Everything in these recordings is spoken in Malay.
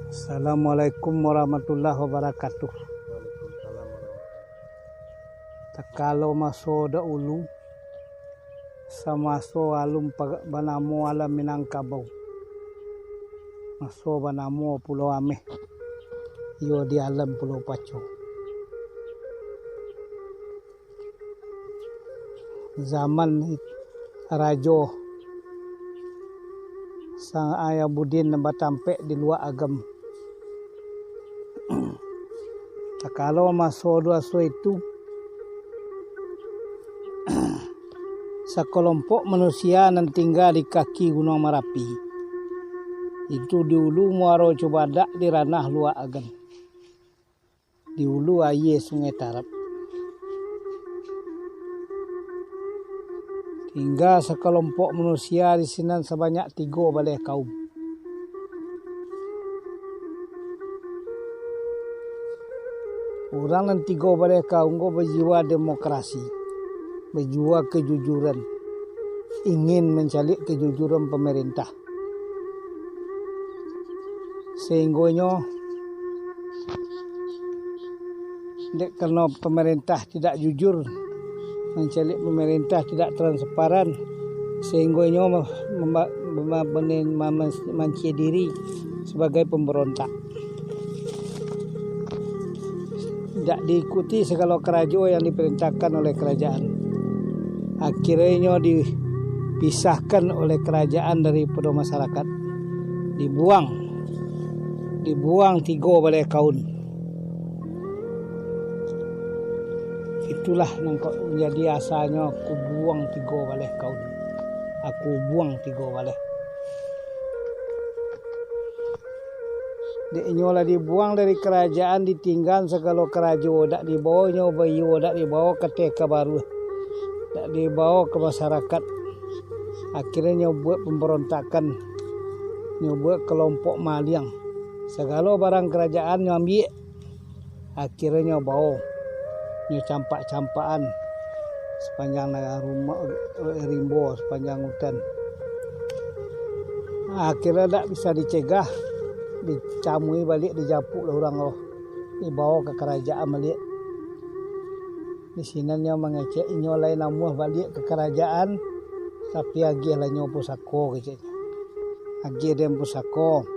Assalamualaikum warahmatullahi wabarakatuh. Takalo maso da ulu samaso alum banamo alam Minangkabau. Maso banamo Pulau Ameh. Yo di alam Pulau Paco. Zaman Rajo sang ayah Budin batampe di luar agam. Kalau masuk dua so itu sekelompok manusia yang tinggal di kaki Gunung Merapi. Itu di Ulu Muaro Cobadak di ranah luar agam. Di Ulu Aye Sungai Tarap. Tinggal sekelompok manusia di sini sebanyak 3 balai kaum. Orang yang 3 balai kaum berjiwa demokrasi, berjiwa kejujuran, ingin mencari kejujuran pemerintah. Sehingga karena pemerintah tidak jujur, mencari pemerintah tidak transparan, sehingga mencari diri sebagai pemberontak. Tidak diikuti segala kerajaan yang diperintahkan oleh kerajaan. Akhirnya dipisahkan oleh kerajaan daripada masyarakat. Dibuang 3 balai kaum. Itulah yang menjadi asalnya aku buang 3 balai kaum. Aku buang 3 balai. Nyola dibuang dari kerajaan, ditinggal segala kerajaan, tak dibawanya bayu, tak dibawa ke TK baru, tak dibawa ke masyarakat. Akhirnya buat pemberontakan, buat kelompok maliang. Segala barang kerajaan ambil, akhirnya bawa, campak-campakan sepanjang rumah rimbo, sepanjang hutan. Akhirnya tak bisa dicegah. Dicamui balik, dijapuk lah orang loh, dibawa ke kerajaan balik. Di sini nyo mengecek nyo lain namuh balik ke kerajaan, tapi agih lah nyo pusako kecek. Agih dia pusako.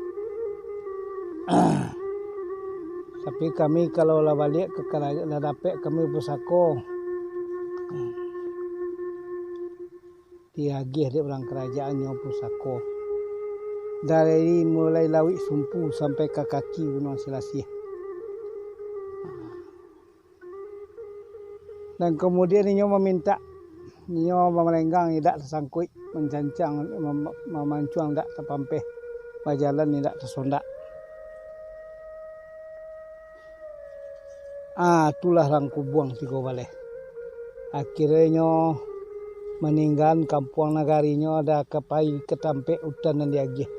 Tapi kami kalau lah balik ke kerajaan, lah dapat kami pusako. Diagih dia orang kerajaan nyo pusako. Dari mulai Lawik Sumpu sampai ke kaki Gunung Selasih. Dan kemudian Nyo meminta, Nyo memelenggang tidak tersangkut, mencancang, memancuang tidak terpampeh, berjalan tidak tersondak. Itulah rangku buang 3 balai. Akhirnya Nyo meninggal kampung negarinya ada kepai ketampek hutan dan diagih.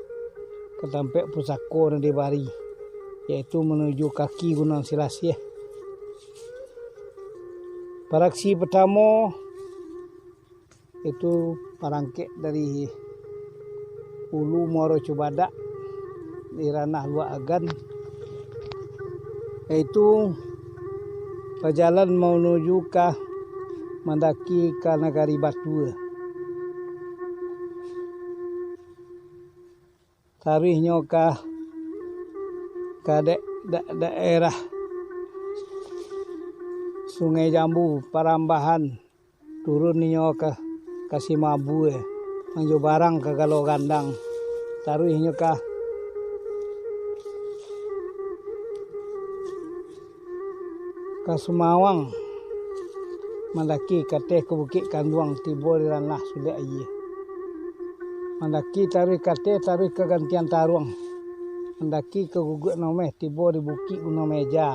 Ketampek pusako dan dibari, yaitu menuju kaki Gunung Selasih. Paraksi pertama itu parangkek dari Ulu Muaro Cobadak di ranah luar agan, yaitu berjalan menuju ke mendaki ke Nagari Batu. Tarihnya ke daerah Sungai Jambu, Parambahan, turunnya ke Simabu, manjo barang ke Galo Gandang. Tarihnya ke Sumawang, mendaki ke Bukit Kanduang, tiba di ranah Sudah Aye. Mendaki tarik kate, tarik ke Gantian Taruang. Mendaki ke Gugut Nomeh, tiba di Bukit Gunung Meja.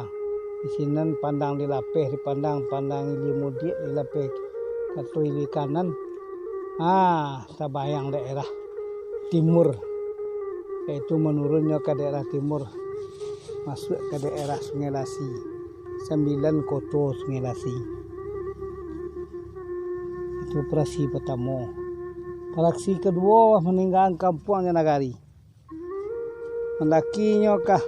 Di sini pandang di lapeh, dipandang ili mudik, di lapeh katu ili kanan. Tabayang daerah timur. Yaitu menurunnya ke daerah timur. Masuk ke daerah Sungai Lasi. 9 koto Sungai Lasi. Itu operasi pertama. Paraksi kedua meninggalkan kampung Nagari. mendakinya kah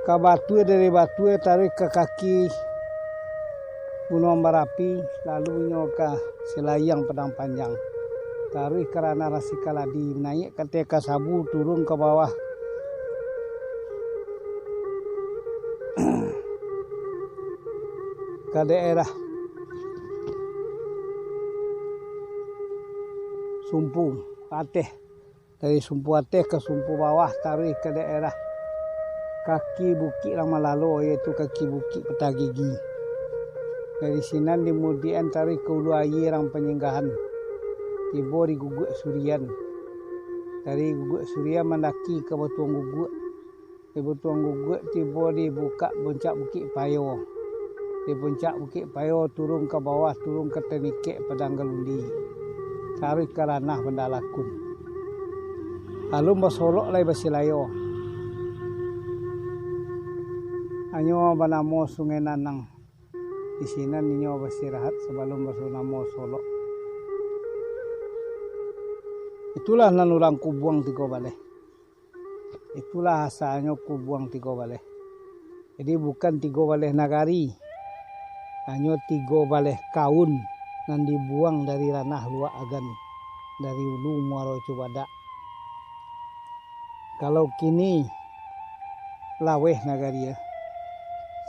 ke batu, dari batu tarik ke kaki Gunung Merapi, lalu nyoka Selayang Padang Panjang, tarik kerana Rasikaladi, naik ke TK Sabu, turun ke bawah ke daerah Sumpu Ateh, dari Sumpu Ateh ke Sumpu bawah, tarik ke daerah kaki Bukit Ramalalo, yaitu kaki Bukit Petagigi. Dari sini kemudian tarik ke Ulu Air yang penyinggahan, tiba di Guguk Surian. Dari Guguk Surian mendaki ke Batuang Guguk. Di Batuang Guguk tiba di buka puncak Bukit Payo. Di puncak Bukit Payo turun ke bawah, turun ke Tenikek Padang Galundi. Tarik ke ranah Bendalakun. Lalu bersolok lagi Basilayo. Anyo banamo Sungai Nanang. Di sini ninyo bersirahat sebelum bersunamo Solo. Itulah nanulang kubuang tiga baleh. Itulah asalnya kubuang tiga baleh. Jadi bukan tiga baleh nagari, hanya tiga baleh kaun yang dibuang dari ranah Luak Agan, dari Ulu Muaro Cubadak. Kalau kini laweh nagari ya,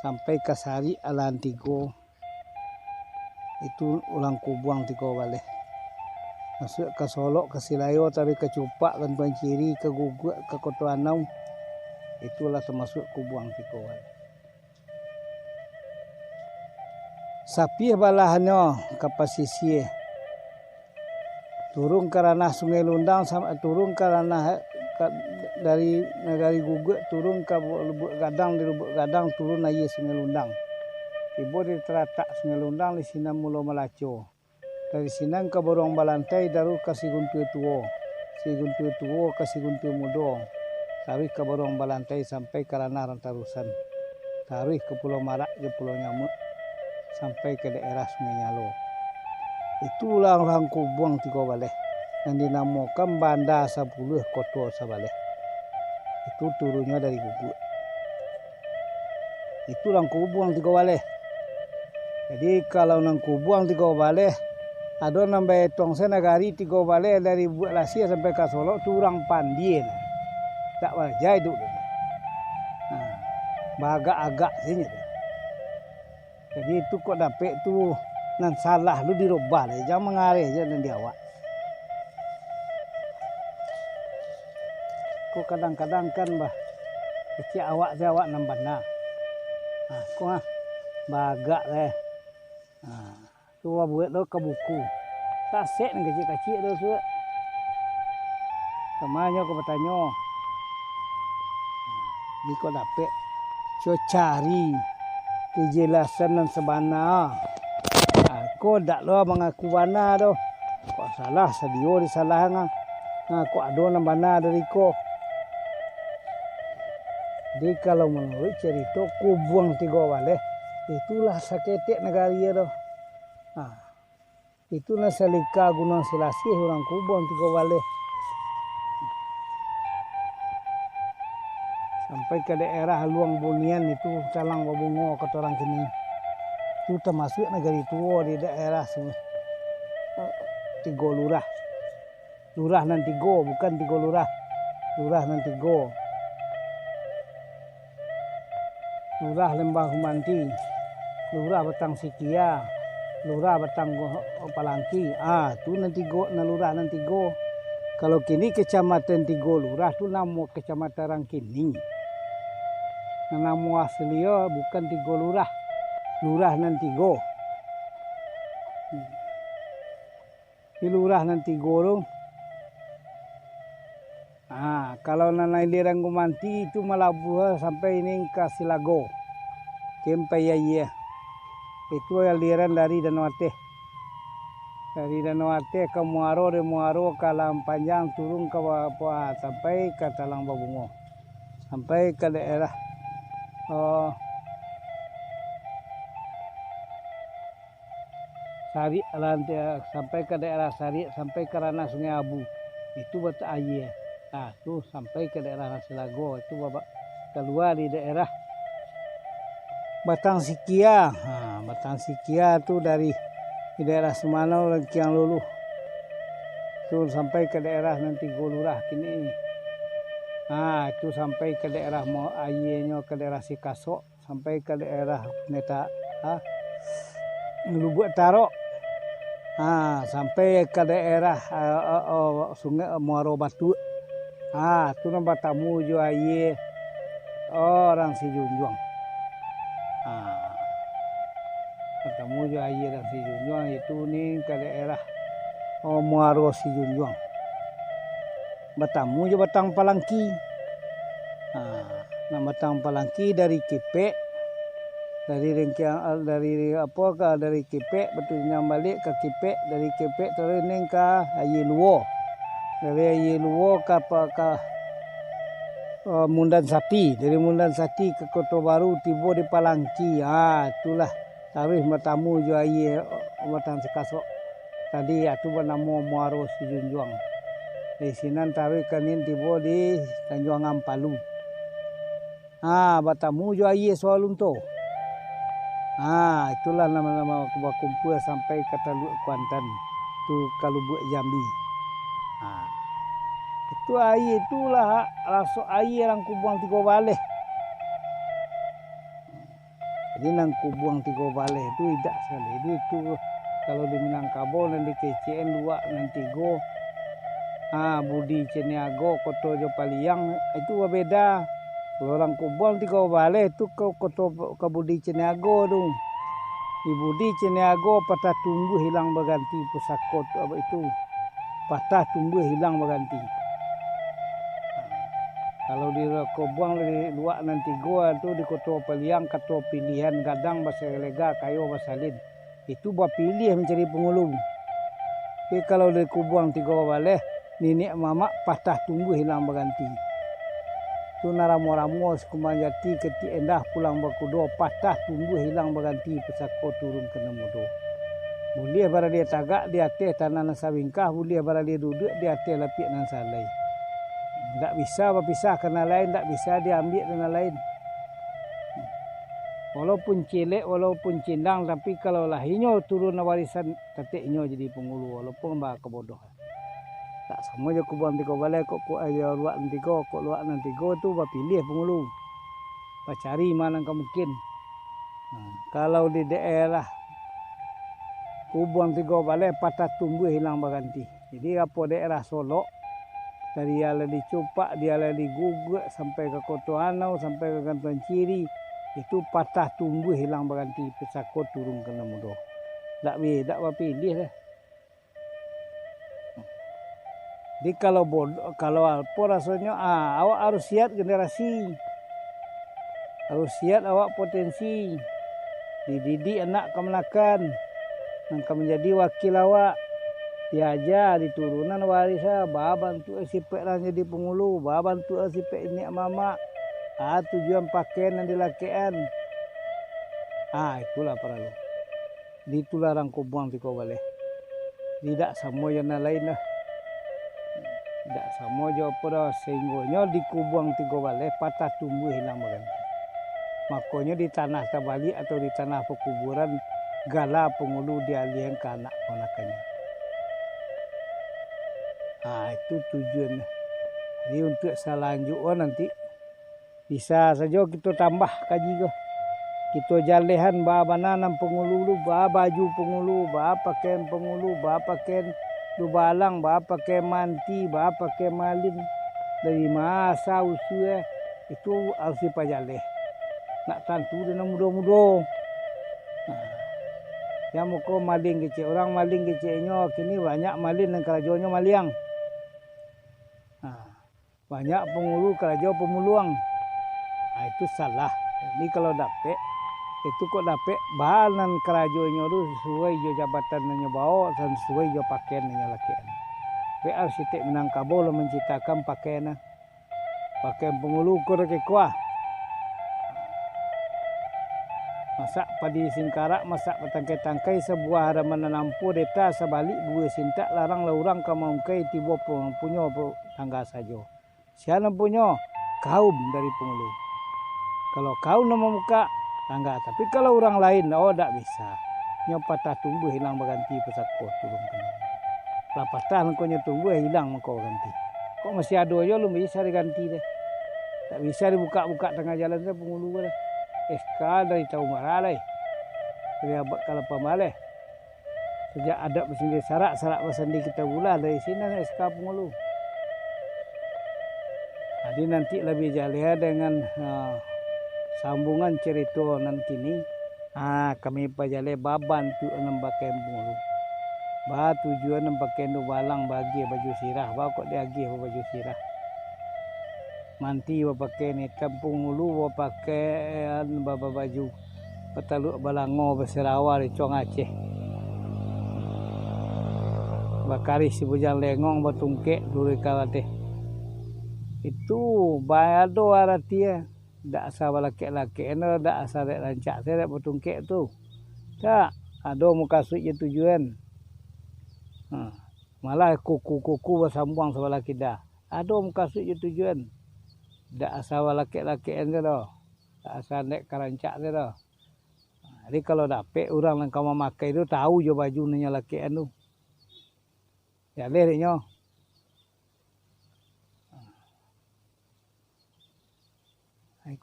sampai ke Sari Alantigo, itu ulang kubuang tiga baleh. Masuk ke Solo, ke Silayo, tarik ke Cupak, ke Panciri, ke Guguk, ke Kota Anau, itulah termasuk kubuang tiga baleh. Sapi balahannya ke pesisir, turun ke ranah Sungai Lundang, sampai turun ke ranah dari Nagari Guguk, turun ke Lubuk Gadang, di Lubuk Gadang turun lagi Sungai Lundang. Ibu di teratak Sungai Lundang, di sini Mulo Melaco. Dari sini ke Borong Balantai, daru ke Siguntur Tuo. Siguntur Tuo ke Siguntur Mudo. Tarik ke Borong Balantai sampai ke ranah Rantarusan. Tarik ke Pulau Marak, ke Pulau Nyamuk, sampai ke daerah Sungai Nyalo. Itulah orang kubuang tiga baleh yang dinamakan Banda 10 Koto Sabaleh. Itu turunnya dari Guguk. Itu orang kubuang tiga baleh. Jadi kalau nang kubuang tiga baleh, ada nambah tongsen nagari tiga baleh dari Buat Lasia sampai ke Solo, tu orang pandien. Tak wajah itu. Nah, bagak-agak sini. Jadi itu kok dapet tu nan salah lu dirubah deh, jangan mengareh aja dan diawak. Kok kadang-kadang kan bah kecil awak nambah nah. Nah, kok bagak deh. Nah, tu buat tu ke buku. Tak set ni kecil-kecil tu suat. Temannya kau bertanya. Ni kau dapet cari kejelasan dan sebana. Kau dak lo mengaku bana tu. Kau salah sedio disalah ngah. Nah, kau ada nang bana dari kau. Jadi kalau menurut cerita kubuang tiga baleh, itulah saketek nagari tu. Nah, itulah Salika Gunung Selasih orang kubuang tiga baleh. Sampai ke daerah Luang Bunian itu Calang Wabungo kata orang kini. Itu termasuk negari tua di daerah Tigo Lurah. Lurah nan Tigo, bukan Tigo Lurah. Lurah nan Tigo. Lurah Lembah Humanti. Lurah Batang Sikia. Lurah Batang Palangki. Tu nan Tigo, nan Lurah nan Tigo. Kalau kini kecamatan Tigo Lurah tu nama kecamatan Rangkini. Nama aslinya bukan Tigo Lurah. Lurah nan Tigo. Di Lurah nan Tigo tu. Kalau nanai Lirang Gumanti itu Malabuha sampai ini ke Silago. Kempayaya. Itu aliran dari Danau Ateh. Dari Danau Ateh ke Muaro, dari Muaro ke Alam Panjang turun ke bawah sampai ke Talang Babungo. Sampai ke daerah Sari, sampai ke daerah Sari, sampai ke ranah Sungai Abu. Itu bata air. Nah, tuh sampai ke daerah Nasilago itu Bapak keluar di daerah Batang Sikia. Nah, Batang Sikia tuh dari di daerah Semanau dan Kiang Luluh. Tuh sampai ke daerah nanti Golurah kini. Nah, itu sampai ke daerah mau ayenya ke daerah Sikaso, sampai ke daerah Neta Lubuk Taro. Nah, sampai ke daerah Sungai Muaro Batu. Ah, tu nama tamu jo aye orang si Junjuang. Ah, tamu jo aye orang si Junjuang itu nih ke daerah Muaro si Junjuang. Bertamu jo Batang Palangki. Nah, Batang Palangki dari Kipek, dari Rengkiang, dari Kipek betulnya balik ke Kipek, dari Kipek terus nih ke Aye Luo. Dari Aye Luo ke Mundan Sati, dari Mundan Sati ke Kota Baru tiba di Palangki. Itulah tarikh bertamu jo Aye Batang Sekaso. Tadi itu bernama Muaro si Junjuang. Di sini tarikh kanin tiba di Tanjung Ampalu. Bertamu jo Aye Soalunto. Itulah nama-nama kumpul sampai ke Teluk Kuantan, tu Kalubuk Jambi. Itu air itulah rasuk air yang kubuang 3 baleh. Jadi nang kubuang 3 baleh itu tidak sekali. Jadi itu kalau di Minangkabau dan di KCN 2 nan 3. Budi Ceniago, Koto Jopaliang itu beda. Kalau orang kubuang 3 baleh itu ke Budi Ceniago tu. Di Budi Ceniago patah tumbuh hilang berganti pusakot apa itu. Patah tumbuh hilang berganti. Kalau di kubuang di luar nanti gua tu di Koto Paliang kata pilihan gadang bahasa lega kayo basalin. Itu buat pilih mencari pengulung. Tapi kalau di kubuang 3 baleh nenek mama patah tumbuh hilang berganti. Tu naramo-ramo sekumanjati ketik endah pulang berkudo patah tumbuh hilang berganti pesako turun ke nemudo. Boleh bara dia tagak di atas tanah nasa bingkah, boleh bara dia duduk di atas lapik nan salai. Tak bisa berpisah kena lain, tak bisa diambil kena lain. Walaupun cilik, walaupun cindang, tapi kalau lahinya turun warisan tetiknya jadi pengulu, walaupun bah kebodohan. Tak sama je kubuang 3 balai kok aja luak nanti kok luak nanti tu pilih pengulu. Cari mana yang mungkin. Kalau di daerah kubuang 3 balai patah tumbuh hilang berganti. Jadi apa daerah Solo dari ala di Cupak, dia ala di Guguk sampai ke Koto Anau, sampai ke Kantuan Ciri, itu patah tumbuh hilang berganti pesakot turun ke Namudo. Tak pilih lah. Jadi kalau apa rasanya, awak harus siap generasi. Harus siap awak potensi. Dididik anak kemenakan. Nangka menjadi wakil awak. Diajar di turunan warisnya, bantu sipek lah jadi pengulu, bantu sipek ini mama. Tujuan pakaian yang dilakian. Itulah para lu. Itulah orang kubuang 3 baleh. Tidak sama yang lain lah. Tidak sama je apa dah sehingga di kubuang 3 baleh patah tumbuh hilang berganti. Makanya di tanah tabalik atau di tanah pekuburan gala pengulu dialihkan ke anak ponakannya. Itu tujuannya. Jadi untuk selanjutnya nanti bisa saja kita tambah kaji ke. Kita jalehan bawa nanam pengulu, bawa baju pengulu, bawa pakaian pengulu, bawa pakaian lubalang, bawa pakaian manti, bawa pakaian malin. Dari masa usia itu harus dipajaleh. Nak tantu dengan muda-muda. Yang muka maling kecil, orang maling kecilnya kini banyak maling dan kerajaannya maliang. Banyak pengulu kerajaan pemuluang. Itu salah. Ini kalau dapat itu kok dapat bahan kerajaannya itu sesuai jo jabatannya bawa dan sesuai jo pakaiannya lakian. Arsitek Minangkabau menciptakan pakaian pengulu kurang kuah. Masak padi singkarak, masak petangkai-tangkai sebuah haraman nampu deta sebalik buah sintak larang laurang kamangkai tiba punya tangga saja. Siapa punya kaum dari Pengulu. Kalau kaum nama muka tangga, tapi kalau orang lain tak bisa. Nyo patah tumbuh hilang berganti pesako turun kena. Lah patah kau tumbuh hilang kau ganti. Kok masih ada aja lu bisa diganti deh. Tak bisa dibuka-buka tengah jalan saya Pengulu deh. SK dari Tahu Maralai. Dari abad kalau pamaleh. Sejak ada bersendiri sarak bersendiri kita gula dari sini SK Pengulu. Jadi nanti lebih jauh dengan sambungan cerita nanti ni. Kami pajale baban tu pakai Pengulu. Ba tujuan pakai nu balang bagi baju sirah. Ba kok dia agih baju sirah. Manti pakai ni kampung Pengulu pakai baju petaluk balango berserawa di Cong Aceh. Bakari si bujang lengong batungkek dulu kawate. Itu bayado aratia. Tak asal laki-laki eno tak asal rancak saya tak batungkek tu. Tak ada muka suit je tujuan. Malah kuku bersambung sebelah kita. Ada muka suit je tujuan. Tak asal laki-laki eno dah. Tak asal nek karancak dia dah. Jadi kalau dapat orang yang kau memakai itu tahu je baju nanya laki anu. Ya leh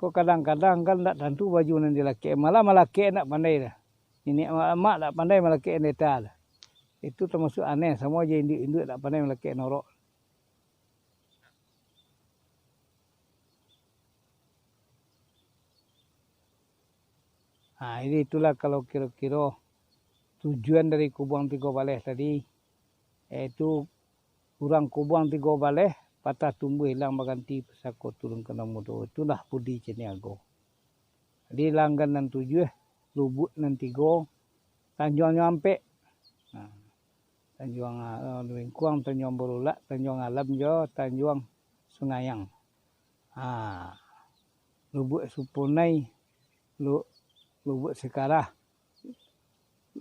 Kau kadang-kadang kan tak tentu baju nanti laki. Malah laki nak pandai dah. Ini mak tak pandai laki neta dah. Itu termasuk aneh. Semua je induk tak pandai laki norok. Ini itulah kalau kira-kira tujuan dari Kubang Tiga Baleh tadi. Yaitu kurang Kubang Tiga Baleh. Patah tumbuh hilang berganti pesako turun ke Namudo. Itulah budi Ceniago. Jadi langganan 7, Lubuk nan 3, Tanjung Nyampe. Tanjung Lingkuang, Tanjung Berulak, Tanjung Alam jo, Tanjung Sungayang. Lubuk Supunai, Lubuk Sekarah.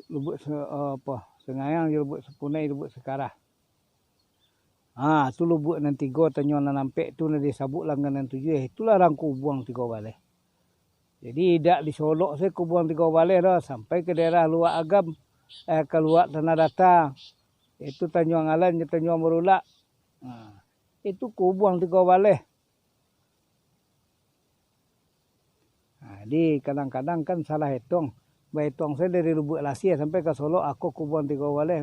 Lubuk Sungayang, Lubuk Supunai, Lubuk Sekarah. Tu Lubuk nan 3 Tanjung Nampek tu nanti sabuk langganan 7. Itulah orang Kubang Tiga Baleh. Jadi tidak disolok saya Kubang Tiga Baleh dah sampai ke daerah luar Agam, ke luar Tanah Datar. Itu Tanjung Alan, Tanjung Berulak. Itu Kubang Tiga Baleh. Jadi kadang-kadang kan salah hitung. Hitung saya dari Lubuk Lasih sampai ke Solok aku Kubang Tiga Baleh.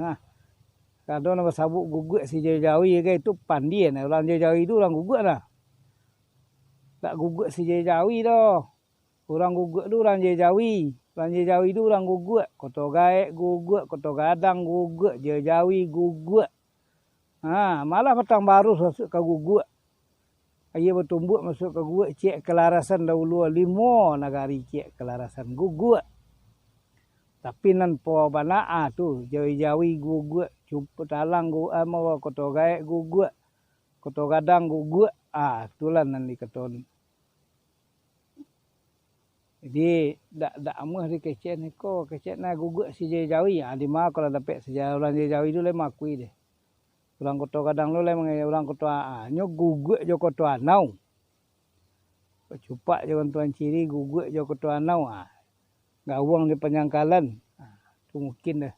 Kadang nama sabuk gugut si Jawi ke itu pandian. Orang Jawi itu orang gugut lah. Tak gugut si Jawi dah. Orang gugut tu orang Jawi. Orang Jawi itu orang gugut. Kotor gaek gugut, kotor gadang gugut, Jawi gugut. Malah petang baru masuk ke gugut. Ia bertumbuk masuk ke gugut cek kelarasan dahulu 5 negari cek kelarasan gugut. Tapi nan po banaa tu Jawi gugut. Jumpa talang mau kotor gaek gugut, kotor gadang gugut, itulah nanti keton. Jadi dak amah di kecek ni ko kecek na gugut si Jawi. Di mana kalau dapat sejarah orang Jawi tu le makui deh. Orang kotor gadang lu le orang kotor nyo gugut jo kotor anau. Cupak jo tuan ciri gugut jo kotor anau. Gawang di penyangkalan. Tu mungkin dah.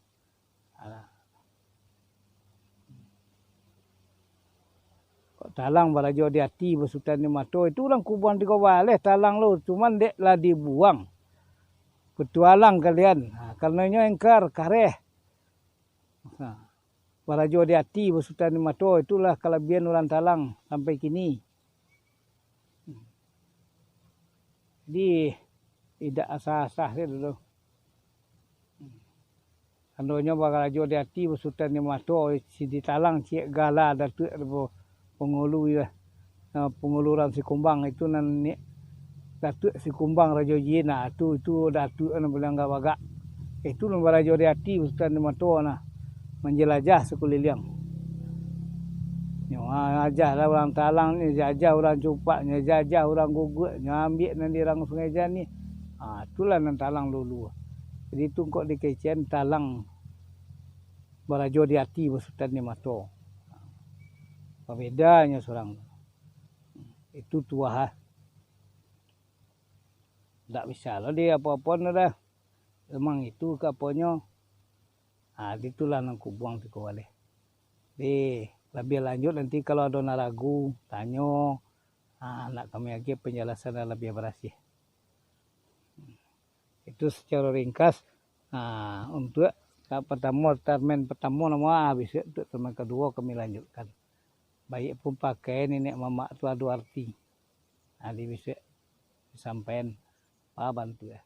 Talang barajo di hati bersutan di mato itu orang Kubang Tiga Baleh talang lo cuman dek lah dibuang petualang kalian karenanya engkar kareh barajo di hati bersutan di mato itulah kelebihan orang talang sampai kini. Jadi tidak asah-asah dulu. Karenanya barajo di hati bersutan di mato si ditalang cik gala datuk Pengulu ya, penguluran si Kumbang itu nan datuk si Kumbang Raja Jina itu datuk yang berlangga bagak itu nan Raja di hati Ustaz Mato menjelajah sekeliling. Ngajah lah orang talang ni, jajah orang cupak, jajah orang gugut, ngambil nanti orang Sungai Jan ni. Itulah nan talang dulu. Jadi itu kok di kecian talang Barajo di hati Ustaz Mato. Bedanya seorang. itu tua. Tidak bisa loh dia apa-apa dah. Emang itu kaponya. Itulah yang kubuang di kuali. Lebih lanjut nanti kalau ada ragu, tanya. Nak kami lagi penjelasan yang lebih berhasil. Itu secara ringkas. Untuk termen pertama nama habis itu termen kedua kami lanjutkan. Baik pun pakai nenek mama itu ada arti. Bisa disampaikan. Bantu ya.